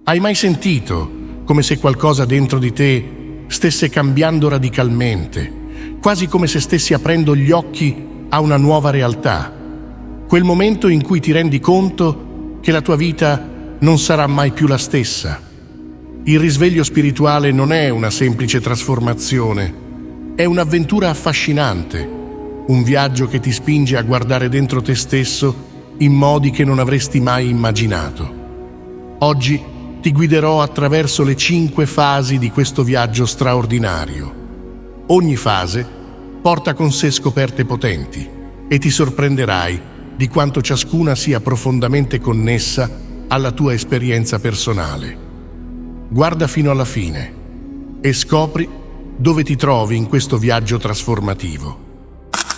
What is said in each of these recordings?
Hai mai sentito come se qualcosa dentro di te stesse cambiando radicalmente, quasi come se stessi aprendo gli occhi a una nuova realtà? Quel momento in cui ti rendi conto che la tua vita non sarà mai più la stessa. Il risveglio spirituale non è una semplice trasformazione, è un'avventura affascinante, un viaggio che ti spinge a guardare dentro te stesso in modi che non avresti mai immaginato. Oggi ti guiderò attraverso le 5 fasi di questo viaggio straordinario. Ogni fase porta con sé scoperte potenti e ti sorprenderai di quanto ciascuna sia profondamente connessa alla tua esperienza personale. Guarda fino alla fine e scopri dove ti trovi in questo viaggio trasformativo.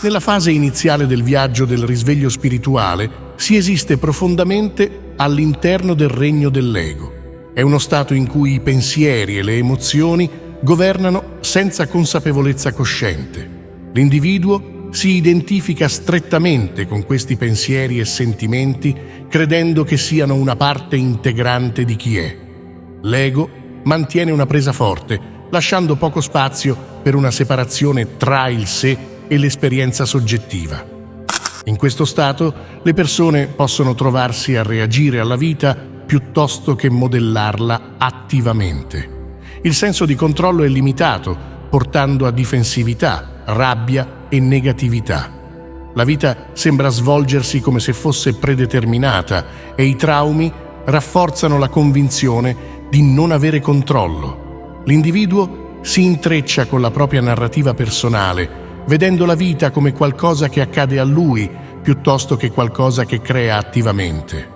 Nella fase iniziale del viaggio del risveglio spirituale si esiste profondamente all'interno del regno dell'ego. È uno stato in cui i pensieri e le emozioni governano senza consapevolezza cosciente. L'individuo si identifica strettamente con questi pensieri e sentimenti, credendo che siano una parte integrante di chi è. L'ego mantiene una presa forte, lasciando poco spazio per una separazione tra il sé e l'esperienza soggettiva. In questo stato, le persone possono trovarsi a reagire alla vita piuttosto che modellarla attivamente. Il senso di controllo è limitato, portando a difensività, rabbia e negatività. La vita sembra svolgersi come se fosse predeterminata e i traumi rafforzano la convinzione di non avere controllo. L'individuo si intreccia con la propria narrativa personale, vedendo la vita come qualcosa che accade a lui piuttosto che qualcosa che crea attivamente.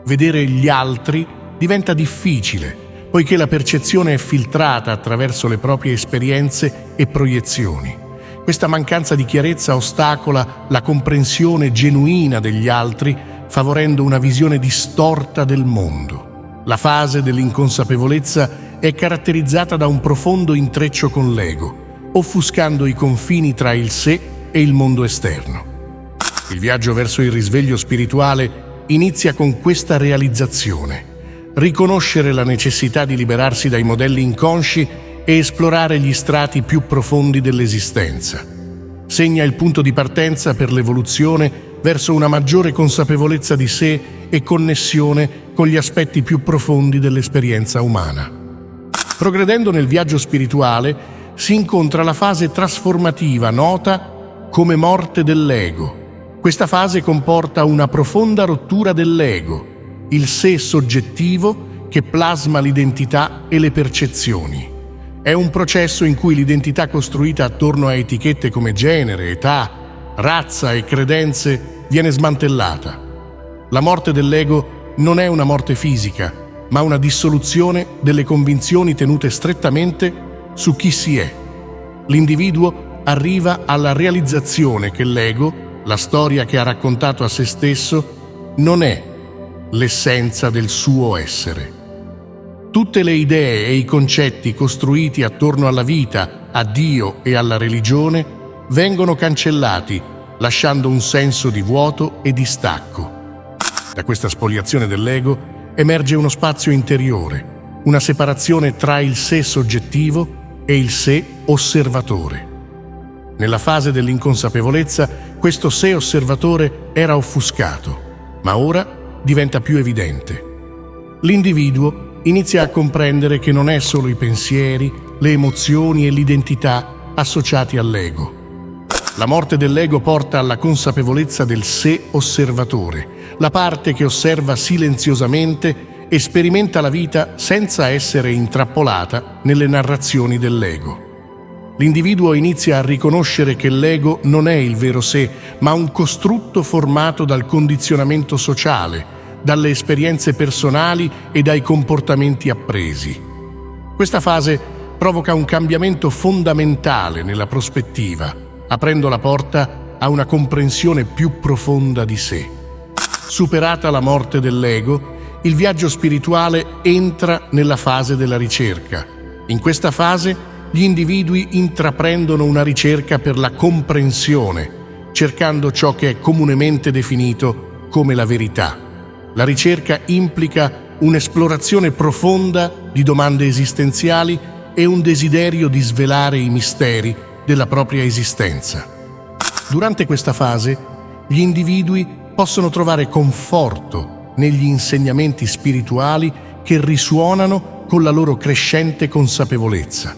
Vedere gli altri diventa difficile, poiché la percezione è filtrata attraverso le proprie esperienze e proiezioni. Questa mancanza di chiarezza ostacola la comprensione genuina degli altri, favorendo una visione distorta del mondo. La fase dell'inconsapevolezza è caratterizzata da un profondo intreccio con l'ego, offuscando i confini tra il sé e il mondo esterno. Il viaggio verso il risveglio spirituale inizia con questa realizzazione: riconoscere la necessità di liberarsi dai modelli inconsci e esplorare gli strati più profondi dell'esistenza. Segna il punto di partenza per l'evoluzione verso una maggiore consapevolezza di sé e connessione con gli aspetti più profondi dell'esperienza umana. Progredendo nel viaggio spirituale, si incontra la fase trasformativa nota come morte dell'ego. Questa fase comporta una profonda rottura dell'ego, il sé soggettivo che plasma l'identità e le percezioni. È un processo in cui l'identità costruita attorno a etichette come genere, età, razza e credenze viene smantellata. La morte dell'ego non è una morte fisica, ma una dissoluzione delle convinzioni tenute strettamente su chi si è. L'individuo arriva alla realizzazione che l'ego, la storia che ha raccontato a se stesso, non è l'essenza del suo essere. Tutte le idee e i concetti costruiti attorno alla vita, a Dio e alla religione vengono cancellati, lasciando un senso di vuoto e distacco. Da questa spoliazione dell'ego emerge uno spazio interiore, una separazione tra il sé soggettivo e il sé osservatore. Nella fase dell'inconsapevolezza, questo sé osservatore era offuscato, ma ora diventa più evidente. L'individuo inizia a comprendere che non è solo i pensieri, le emozioni e l'identità associati all'ego. La morte dell'ego porta alla consapevolezza del sé osservatore, la parte che osserva silenziosamente e sperimenta la vita senza essere intrappolata nelle narrazioni dell'ego. L'individuo inizia a riconoscere che l'ego non è il vero sé, ma un costrutto formato dal condizionamento sociale, dalle esperienze personali e dai comportamenti appresi. Questa fase provoca un cambiamento fondamentale nella prospettiva, aprendo la porta a una comprensione più profonda di sé. Superata la morte dell'ego, il viaggio spirituale entra nella fase della ricerca. In questa fase gli individui intraprendono una ricerca per la comprensione, cercando ciò che è comunemente definito come la verità. La ricerca implica un'esplorazione profonda di domande esistenziali e un desiderio di svelare i misteri della propria esistenza. Durante questa fase, gli individui possono trovare conforto negli insegnamenti spirituali che risuonano con la loro crescente consapevolezza.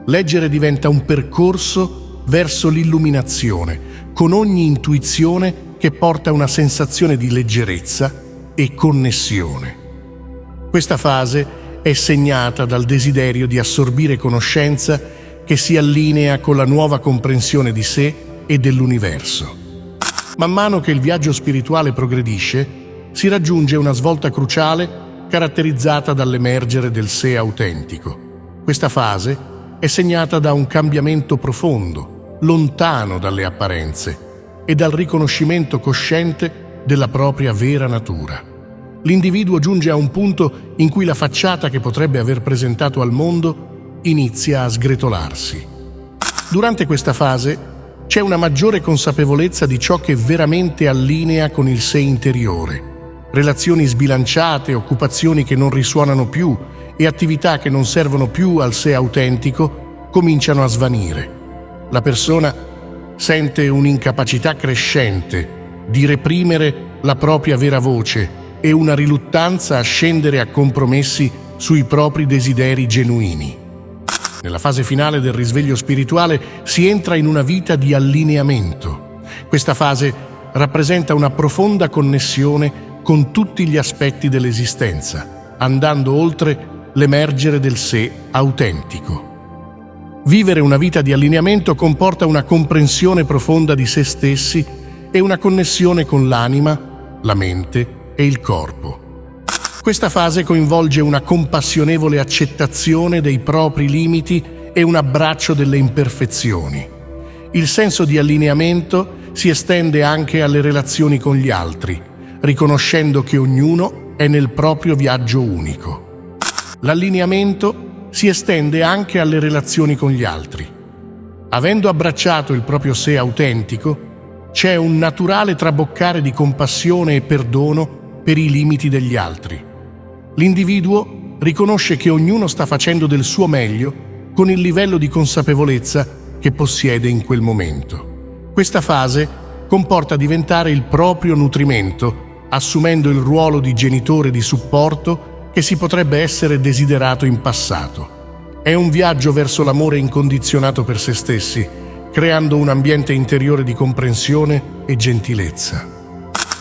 Leggere diventa un percorso verso l'illuminazione, con ogni intuizione che porta una sensazione di leggerezza e connessione. Questa fase è segnata dal desiderio di assorbire conoscenza che si allinea con la nuova comprensione di sé e dell'universo. Man mano che il viaggio spirituale progredisce, si raggiunge una svolta cruciale caratterizzata dall'emergere del sé autentico. Questa fase è segnata da un cambiamento profondo, lontano dalle apparenze, e dal riconoscimento cosciente della propria vera natura. L'individuo giunge a un punto in cui la facciata che potrebbe aver presentato al mondo inizia a sgretolarsi. Durante questa fase c'è una maggiore consapevolezza di ciò che veramente allinea con il sé interiore. Relazioni sbilanciate, occupazioni che non risuonano più e attività che non servono più al sé autentico cominciano a svanire. La persona sente un'incapacità crescente di reprimere la propria vera voce e una riluttanza a scendere a compromessi sui propri desideri genuini. Nella fase finale del risveglio spirituale si entra in una vita di allineamento. Questa fase rappresenta una profonda connessione con tutti gli aspetti dell'esistenza, andando oltre l'emergere del sé autentico. Vivere una vita di allineamento comporta una comprensione profonda di se stessi e una connessione con l'anima, la mente e il corpo. Questa fase coinvolge una compassionevole accettazione dei propri limiti e un abbraccio delle imperfezioni. Il senso di allineamento si estende anche alle relazioni con gli altri, riconoscendo che ognuno è nel proprio viaggio unico. L'allineamento si estende anche alle relazioni con gli altri. Avendo abbracciato il proprio sé autentico, c'è un naturale traboccare di compassione e perdono per i limiti degli altri. L'individuo riconosce che ognuno sta facendo del suo meglio con il livello di consapevolezza che possiede in quel momento. Questa fase comporta diventare il proprio nutrimento, assumendo il ruolo di genitore di supporto che si potrebbe essere desiderato in passato. È un viaggio verso l'amore incondizionato per se stessi, creando un ambiente interiore di comprensione e gentilezza.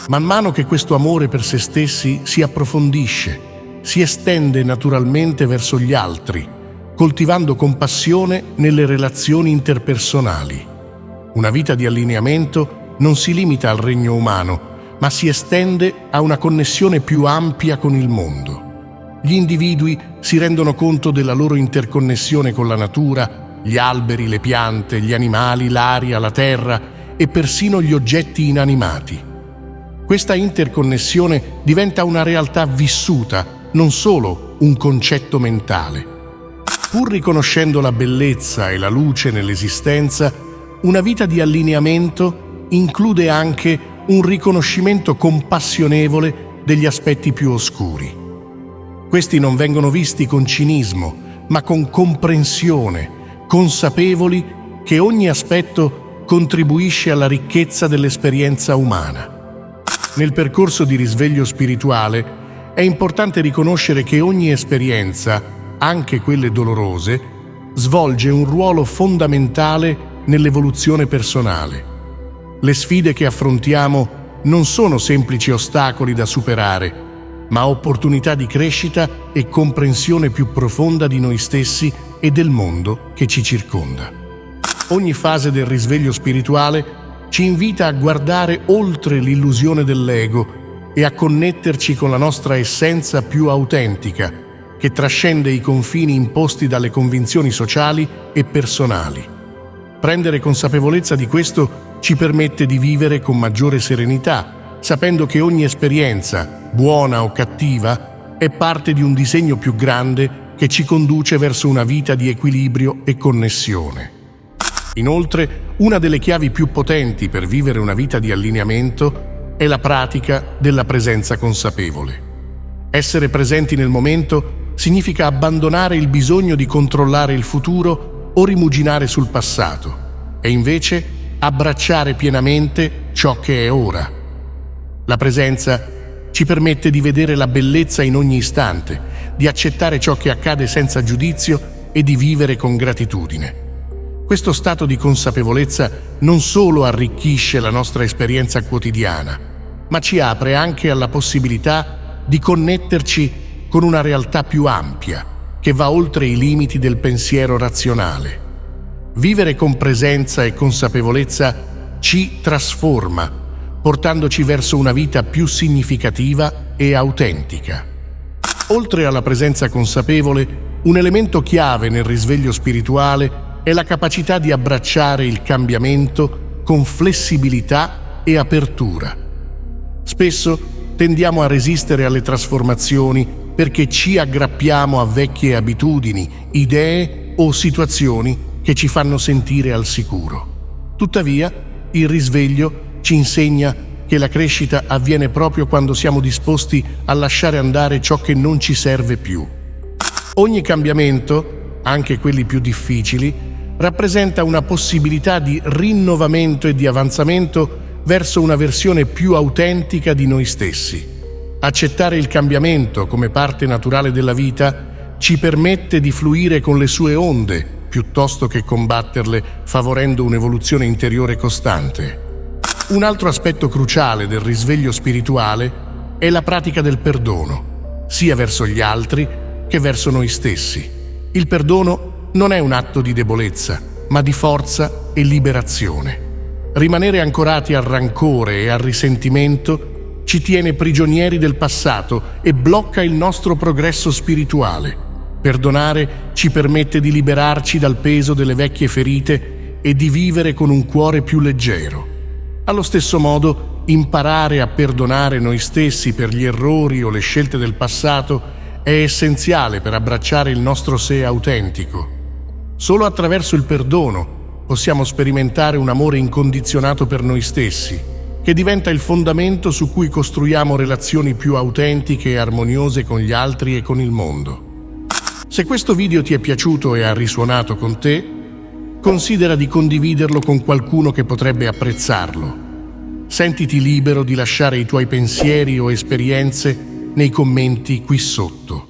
Man mano che questo amore per se stessi si approfondisce, si estende naturalmente verso gli altri, coltivando compassione nelle relazioni interpersonali. Una vita di allineamento non si limita al regno umano, ma si estende a una connessione più ampia con il mondo. Gli individui si rendono conto della loro interconnessione con la natura, gli alberi, le piante, gli animali, l'aria, la terra e persino gli oggetti inanimati. Questa interconnessione diventa una realtà vissuta, non solo un concetto mentale. Pur riconoscendo la bellezza e la luce nell'esistenza, una vita di allineamento include anche un riconoscimento compassionevole degli aspetti più oscuri. Questi non vengono visti con cinismo, ma con comprensione, consapevoli che ogni aspetto contribuisce alla ricchezza dell'esperienza umana. Nel percorso di risveglio spirituale è importante riconoscere che ogni esperienza, anche quelle dolorose, svolge un ruolo fondamentale nell'evoluzione personale. Le sfide che affrontiamo non sono semplici ostacoli da superare, ma opportunità di crescita e comprensione più profonda di noi stessi e del mondo che ci circonda. Ogni fase del risveglio spirituale ci invita a guardare oltre l'illusione dell'ego e a connetterci con la nostra essenza più autentica, che trascende i confini imposti dalle convinzioni sociali e personali. Prendere consapevolezza di questo ci permette di vivere con maggiore serenità, sapendo che ogni esperienza, buona o cattiva, è parte di un disegno più grande che ci conduce verso una vita di equilibrio e connessione. Inoltre, una delle chiavi più potenti per vivere una vita di allineamento è la pratica della presenza consapevole. Essere presenti nel momento significa abbandonare il bisogno di controllare il futuro o rimuginare sul passato e invece abbracciare pienamente ciò che è ora. La presenza ci permette di vedere la bellezza in ogni istante, di accettare ciò che accade senza giudizio e di vivere con gratitudine. Questo stato di consapevolezza non solo arricchisce la nostra esperienza quotidiana, ma ci apre anche alla possibilità di connetterci con una realtà più ampia, che va oltre i limiti del pensiero razionale. Vivere con presenza e consapevolezza ci trasforma, portandoci verso una vita più significativa e autentica. Oltre alla presenza consapevole, un elemento chiave nel risveglio spirituale è la capacità di abbracciare il cambiamento con flessibilità e apertura. Spesso tendiamo a resistere alle trasformazioni perché ci aggrappiamo a vecchie abitudini, idee o situazioni che ci fanno sentire al sicuro. Tuttavia, il risveglio ci insegna che la crescita avviene proprio quando siamo disposti a lasciare andare ciò che non ci serve più. Ogni cambiamento, anche quelli più difficili, rappresenta una possibilità di rinnovamento e di avanzamento verso una versione più autentica di noi stessi. Accettare il cambiamento come parte naturale della vita ci permette di fluire con le sue onde, piuttosto che combatterle, favorendo un'evoluzione interiore costante. Un altro aspetto cruciale del risveglio spirituale è la pratica del perdono, sia verso gli altri che verso noi stessi. Il perdono non è un atto di debolezza, ma di forza e liberazione. Rimanere ancorati al rancore e al risentimento ci tiene prigionieri del passato e blocca il nostro progresso spirituale. Perdonare ci permette di liberarci dal peso delle vecchie ferite e di vivere con un cuore più leggero. Allo stesso modo, imparare a perdonare noi stessi per gli errori o le scelte del passato è essenziale per abbracciare il nostro sé autentico. Solo attraverso il perdono possiamo sperimentare un amore incondizionato per noi stessi, che diventa il fondamento su cui costruiamo relazioni più autentiche e armoniose con gli altri e con il mondo. Se questo video ti è piaciuto e ha risuonato con te, considera di condividerlo con qualcuno che potrebbe apprezzarlo. Sentiti libero di lasciare i tuoi pensieri o esperienze nei commenti qui sotto.